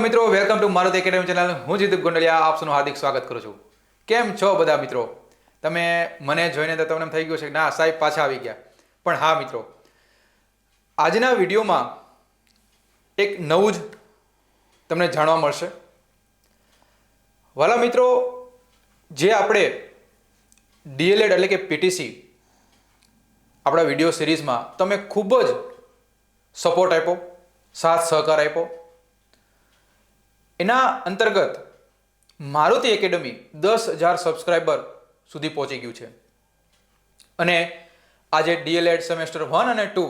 મિત્રો, welcome to Maruti academy channel. હું જીતુક ગોંડલિયા આપનું હાર્દિક સ્વાગત કરું છું. કેમ છો બધા મિત્રો? તમે મને જોઈને તો તમને એમ થઈ ગયું છે કે ના સાહેબ પાછા આવી ગયા. પણ હા મિત્રો, આજના વિડીયોમાં એક નવું જ તમને જાણવા મળશે. વાલા મિત્રો, જે આપણે ડીએલએડ એટલે કે પીટીસી આપણા વિડીયો સિરીઝમાં તમે ખૂબ જ સપોર્ટ આપ્યો, સાથ સહકાર આપ્યો. એના અંતર્ગત મારુતિ એકેડમી 10,000 સબસ્ક્રાઈબર સુધી પહોંચી ગયું છે. અને આજે ડીએલએડ સેમેસ્ટર 1 અને 2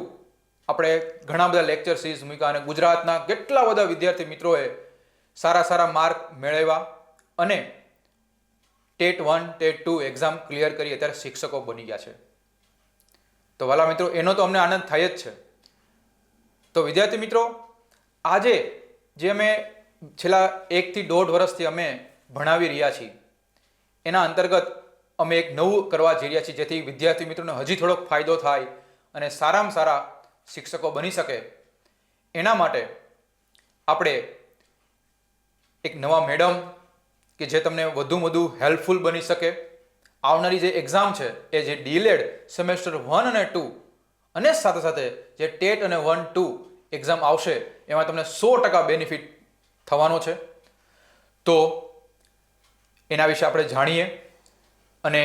આપણે ઘણા બધા લેક્ચર સિરીઝ મૂક્યા અને ગુજરાતના કેટલા બધા વિદ્યાર્થી મિત્રોએ સારા માર્ક મેળવ્યા અને ટેટ 1 ટેટ 2 એક્ઝામ ક્લિયર કરી અત્યારે શિક્ષકો બની ગયા છે. તો વાલા મિત્રો, એનો તો અમને આનંદ થાય જ છે. તો વિદ્યાર્થી મિત્રો, આજે જે અમે છેલ્લા 1 થી 1.5 વર્ષથી અમે ભણાવી રહ્યા છીએ એના અંતર્ગત અમે એક નવું કરવા જઈ રહ્યા છીએ, જેથી વિદ્યાર્થી મિત્રોને હજી થોડોક ફાયદો થાય અને સારામાં સારા શિક્ષકો બની શકે. એના માટે આપણે એક નવા મેડમ કે જે તમને વધુ હેલ્પફુલ બની શકે. આવનારી જે એક્ઝામ છે એ જે ડીએલએડ સેમેસ્ટર 1 અને 2 અને સાથે જે ટેટ અને 1-2 એક્ઝામ આવશે એમાં તમને 100% બેનિફિટ થવાનો છે. તો એના વિશે આપણે જાણીએ અને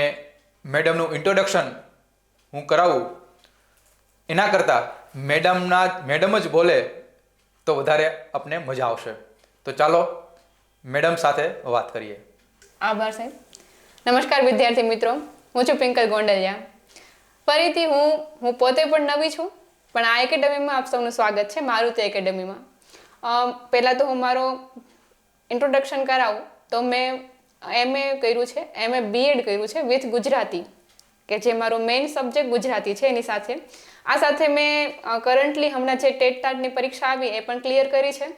મેડમનું ઇન્ટ્રોડક્શન હું કરાવું. એના કરતાં મેડમ જ બોલે તો વધારે આપને મજા આવશે. તો ચાલો મેડમ સાથે વાત કરીએ. આભાર સાહેબ. નમસ્કાર વિદ્યાર્થી મિત્રો, હું છું પિંકલ ગોંડલિયા. ફરીથી હું પોતે પણ નવી છું, પણ આ એકેડમીમાં આપ સૌનું સ્વાગત છે, મારુતિ એકેડમીમાં. પહેલાં તો હું મારો ઇન્ટ્રોડક્શન કરાવું તો મેં MA કર્યું છે, MA BEd કર્યું છે વિથ ગુજરાતી, કે જે મારો મેઇન સબ્જેક્ટ ગુજરાતી છે. એની સાથે મેં કરન્ટલી હમણાં જે ટેટ ટાટની પરીક્ષા આવી એ પણ ક્લિયર કરી છે.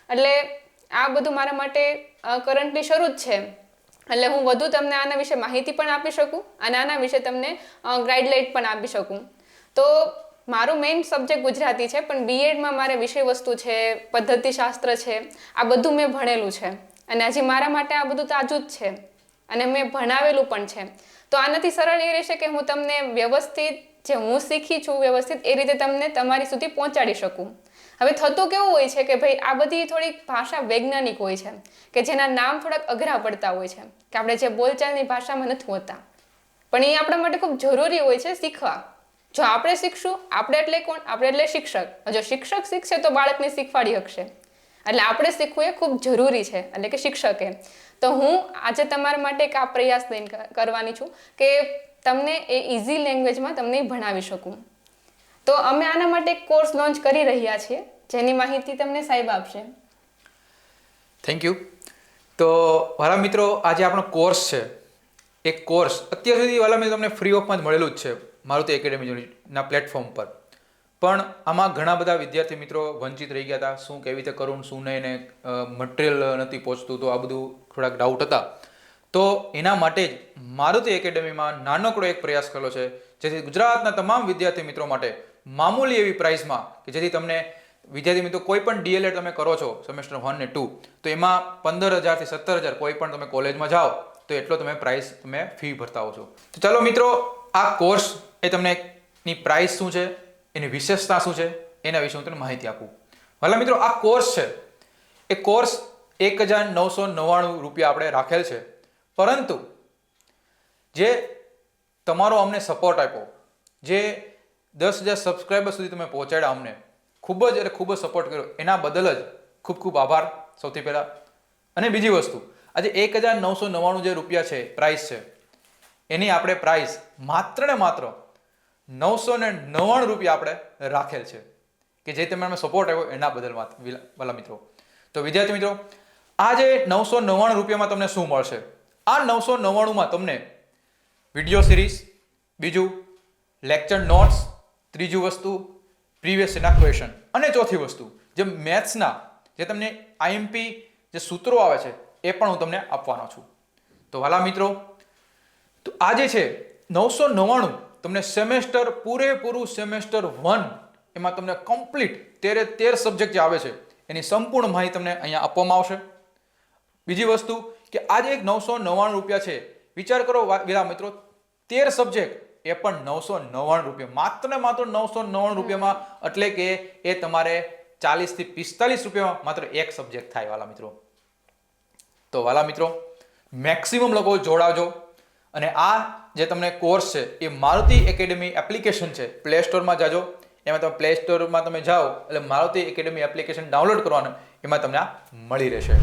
એટલે આ બધું મારા માટે કરન્ટલી શરૂ જ છે. એટલે હું વધુ તમને આના વિશે માહિતી પણ આપી શકું અને આના વિશે તમને ગાઈડલાઇન પણ આપી શકું. તો મારું મેઇન સબ્જેક્ટ ગુજરાતી છે, પણ બીએડમાં મારે વિષય વસ્તુ છે, પદ્ધતિશાસ્ત્ર છે, આ બધું મેં ભણેલું છે. અને હજી મારા માટે આ બધું તાજું જ છે અને મેં ભણાવેલું પણ છે. તો આનાથી સરળ એ રહેશે કે હું તમને વ્યવસ્થિત જે હું શીખી છું વ્યવસ્થિત એ રીતે તમને તમારી સુધી પહોંચાડી શકું. હવે થતું કેવું હોય છે કે ભાઈ આ બધી થોડીક ભાષા વૈજ્ઞાનિક હોય છે, કે જેના નામ થોડાક અઘરા પડતા હોય છે, કે આપણે જે બોલચાલની ભાષામાં નથી હોતા, પણ એ આપણા માટે ખૂબ જરૂરી હોય છે શીખવા. જો આપણે શીખશું, આપણે એટલે કોણ? આપણે એટલે શિક્ષક. જો શિક્ષક શીખશે તો બાળકને શીખવાડી શકશે. એટલે આપણે શીખવું એ ખૂબ જરૂરી છે, એટલે કે શિક્ષકે. તો હું આજે તમારા માટે એક આ પ્રયાસ લઈને કરવાની છું કે તમને એ ઇઝી લેંગ્વેજમાં તમને ભણાવી શકું. તો અમે આના માટે એક કોર્સ લોન્ચ કરી રહ્યા છીએ, જેની માહિતી તમને સાહેબ આપશે. Thank you. તો વાલા મિત્રો, આજે આપણો કોર્સ છે, એક કોર્સ અત્યાર સુધી વાલા મિત્રો તમને ફ્રી ઓફમાં જ મળેલું જ છે મારુતિ એકેડમીના પ્લેટફોર્મ પર. પણ આમાં ઘણા બધા વિદ્યાર્થી મિત્રો વંચિત રહી ગયા હતા. શું કેવી રીતે કરવું, શું નહીં, ને મટીરિયલ નથી પહોંચતું, તો આ બધું થોડાક ડાઉટ હતા. તો એના માટે જ મારુતિ એકેડમીમાં નાનકડો એક પ્રયાસ કરેલો છે, જેથી ગુજરાતના તમામ વિદ્યાર્થી મિત્રો માટે મામૂલી એવી પ્રાઇસમાં, કે જેથી તમને વિદ્યાર્થી મિત્રો કોઈ પણ ડીએલએડ તમે કરો છો સેમેસ્ટર 1 ને 2, તો એમાં 15,000 થી 17,000 કોઈ પણ તમે કોલેજમાં જાઓ તો એટલો તમે પ્રાઇસ તમે ફી ભરતા હો છો. તો ચાલો મિત્રો, આ કોર્સ એ તમને ની પ્રાઇસ શું છે, એની વિશેષતા શું છે, એના વિશે હું તમને માહિતી આપું. ભલા મિત્રો, આ કોર્સ છે એ કોર્સ 1,999 રૂપિયા આપણે રાખેલ છે. પરંતુ જે તમારો અમને સપોર્ટ આપ્યો, જે 10,000 સબસ્ક્રાઈબર સુધી તમે પહોંચાડ્યા, અમને ખૂબ જ સપોર્ટ કર્યો, એના બદલ જ ખૂબ આભાર સૌથી પહેલાં. અને બીજી વસ્તુ, આજે 1,999 જે રૂપિયા છે પ્રાઇસ છે, એની આપણે પ્રાઇસ માત્ર ને માત્ર 999 રૂપિયા આપણે રાખેલ છે, કે જે તમે સપોર્ટ આપ્યો એના બદલ વાલા મિત્રો. તો વિદ્યાર્થી મિત્રો, આ જે 999 રૂપિયામાં તમને શું મળશે? આ 999માં તમને વિડીયો સિરીઝ, બીજું લેક્ચર નોટ્સ, ત્રીજું વસ્તુ પ્રીવિયસ યરના ક્વેશ્ચન, અને ચોથી વસ્તુ જે મેથ્સના જે તમને આઈએમપી જે સૂત્રો આવે છે એ પણ હું તમને આપવાનો છું. તો વાલા મિત્રો, તો આ જે છે 999 તમને પૂરેપૂરું સેમેસ્ટર 1 એમાં તમને કમ્પ્લીટ 13 સબ્જેક્ટ જે આવે છે એની સંપૂર્ણ માહિતી તમને અહીંયા આપવામાં આવશે. બીજી વસ્તુ કે આજે એક 999 રૂપિયા છે. વિચાર કરો વિરા મિત્રો, 13 સબ્જેક્ટ એ પણ 999 રૂપિયા, માત્ર ને માત્ર 999 રૂપિયામાં, એટલે કે એ તમારે 40 થી 45 રૂપિયામાં માત્ર એક સબ્જેક્ટ થાય વાલા મિત્રો. તો વાલા મિત્રો, મેક્સિમમ લોકો જોડાવજો. અને આ જે તમને કોર્સ છે એ મારુતિ એકેડમી એપ્લિકેશન છે, પ્લે સ્ટોરમાં જાજો. એમાં તમે પ્લે સ્ટોરમાં તમે જાઓ એટલે મારુતિ એકેડમી એપ્લિકેશન ડાઉનલોડ કરવાનું, એમાં તમને આ મળી રહેશે.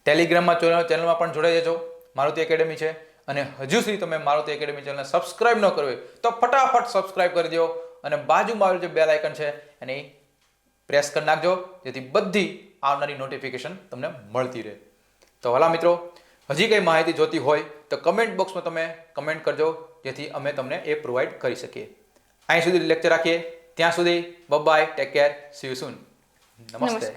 ટેલિગ્રામમાં ચેનલમાં પણ જોડાઈ જજો, મારુતિ એકેડમી છે. અને હજુ સુધી તમે મારુતિ એકેડમી ચેનલને સબસ્ક્રાઇબ ન કરવી તો ફટાફટ સબસ્ક્રાઇબ કરી દો, અને બાજુમાં જે બેલ આઇકન છે એને પ્રેસ કરી નાખજો, જેથી બધી આવનારી નોટિફિકેશન તમને મળતી રહે. તો વાલા મિત્રો, હજી કંઈ માહિતી જોતી હોય તો કમેન્ટ બોક્સમાં તમે કમેન્ટ કરજો, જેથી અમે તમને એ પ્રોવાઈડ કરી શકીએ. અહીં સુધી લેક્ચર રાખીએ, ત્યાં સુધી bye, take care, see you soon. નમસ્તે.